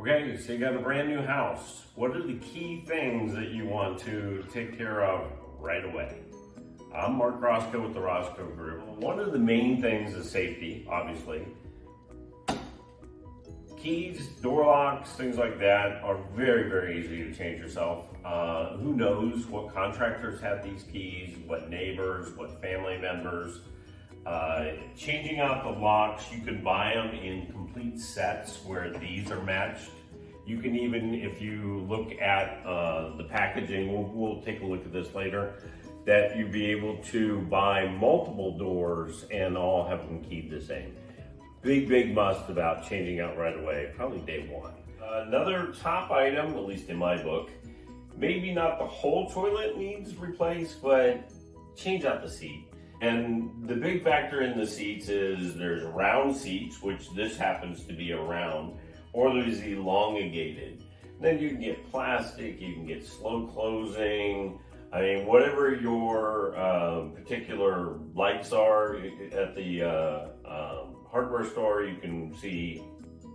Okay, so you got a brand new house. What are the key things that you want to take care of right away? I'm Mark Roscoe with the Roscoe Group. One of the main things is safety, obviously. Keys, door locks, things like that are very, very easy to change yourself. Who knows what contractors have these keys, what neighbors, what family members. Changing out the locks, you can buy them in complete sets where these are matched. You can even, if you look at the packaging, we'll take a look at this later, that you'd be able to buy multiple doors and all have them keyed the same. Big must about changing out right away, probably day one. Another top item, at least in my book, maybe not the whole toilet needs replaced, but change out the seat. And the big factor in the seats is there's round seats, which this happens to be a round, or there's elongated. Then you can get plastic, you can get slow closing. I mean, whatever your particular likes are at the hardware store, you can see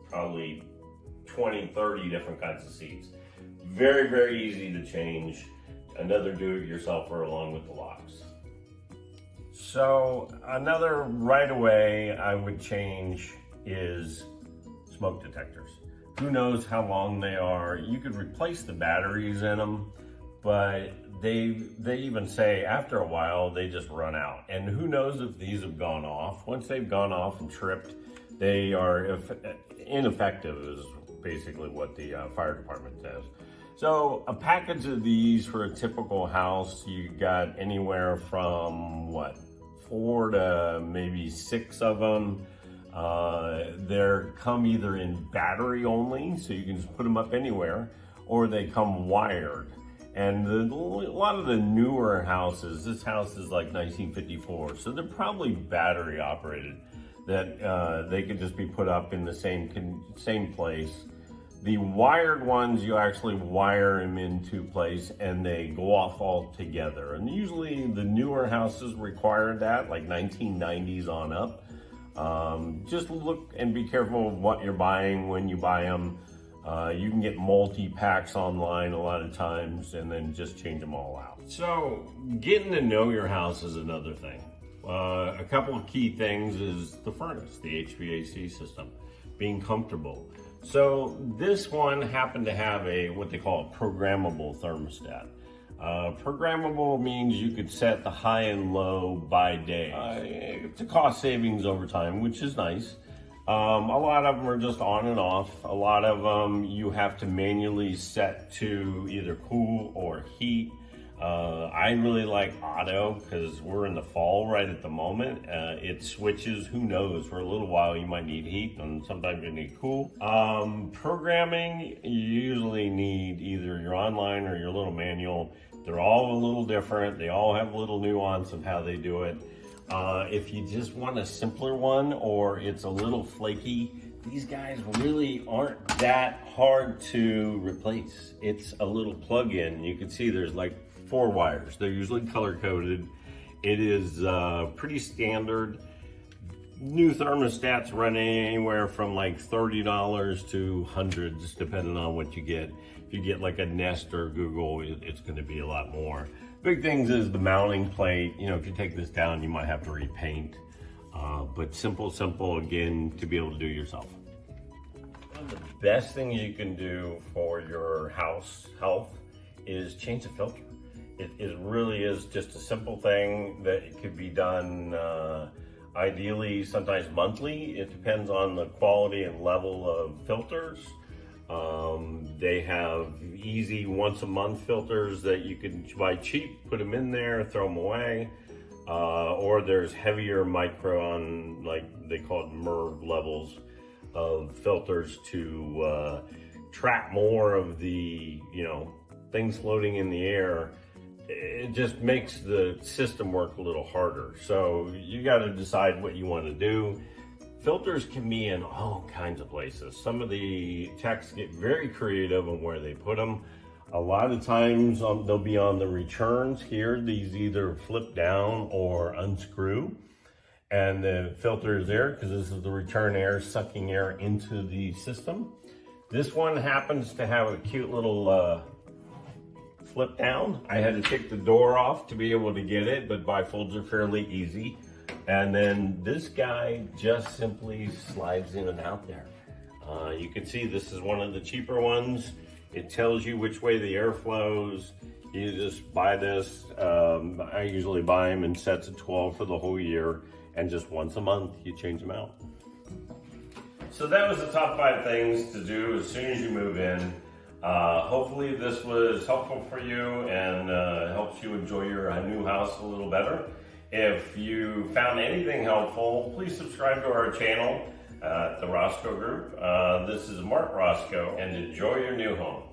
probably 20, 30 different kinds of seats. Very easy to change. Another do-it-yourselfer along with the locks. So another right away I would change is smoke detectors. Who knows how long they are? You could replace the batteries in them, but they even say after a while they just run out. And who knows if these have gone off. Once they've gone off and tripped, they are ineffective is basically what the fire department says. So a package of these for a typical house, you got anywhere from 4 to maybe 6 of them. They come either in battery only, so you can just put them up anywhere, or they come wired. And a lot of the newer houses, this house is like 1954, so they're probably battery operated, that they could just be put up in the same place. The wired ones, you actually wire them into place and they go off all together. And usually the newer houses require that, like 1990s on up. Just look and be careful of what you're buying when you buy them. You can get multi-packs online a lot of times and then just change them all out. So getting to know your house is another thing. A couple of key things is the furnace, the HVAC system, being comfortable. So this one happened to have what they call a programmable thermostat. Programmable means you could set the high and low by day. It's a cost savings over time, which is nice. A lot of them are just on and off. A lot of them you have to manually set to either cool or heat. I really like auto because we're in the fall right at the moment. It switches, who knows, for a little while you might need heat and sometimes you need cool. Programming, you usually need either your online or your little manual. They're all a little different. They all have a little nuance of how they do it. If you just want a simpler one or it's a little flaky, these guys really aren't that hard to replace. It's a little plug-in. You can see there's like 4 wires. They're usually color-coded. It is pretty standard. New thermostats run anywhere from like $30 to hundreds, depending on what you get. If you get like a Nest or Google, it's going to be a lot more. Big things is the mounting plate. You know, if you take this down, you might have to repaint. But simple again to be able to do yourself. One of the best things you can do for your house health is change the filter. It really is just a simple thing that it could be done ideally sometimes monthly. It depends on the quality and level of filters. They have easy once a month filters that you can buy cheap, put them in there, throw them away. Or there's heavier micron, like they call it MERV levels of filters to trap more of the, things floating in the air. It just makes the system work a little harder. So you got to decide what you want to do. Filters can be in all kinds of places. Some of the techs get very creative on where they put them. A lot of times they'll be on the returns here. These either flip down or unscrew. And the filter is there because this is the return air sucking air into the system. This one happens to have a cute little flip down. I had to take the door off to be able to get it, but bifolds are fairly easy. And then this guy just simply slides in and out there. You can see this is one of the cheaper ones. It tells you which way the air flows. You just buy this. I usually buy them in sets of 12 for the whole year, and just once a month you change them out. So that was the top 5 things to do as soon as you move in. Hopefully this was helpful for you and helps you enjoy your new house a little better. If you found anything helpful, please subscribe to our channel, the Roscoe Group. This is Mark Roscoe, and enjoy your new home.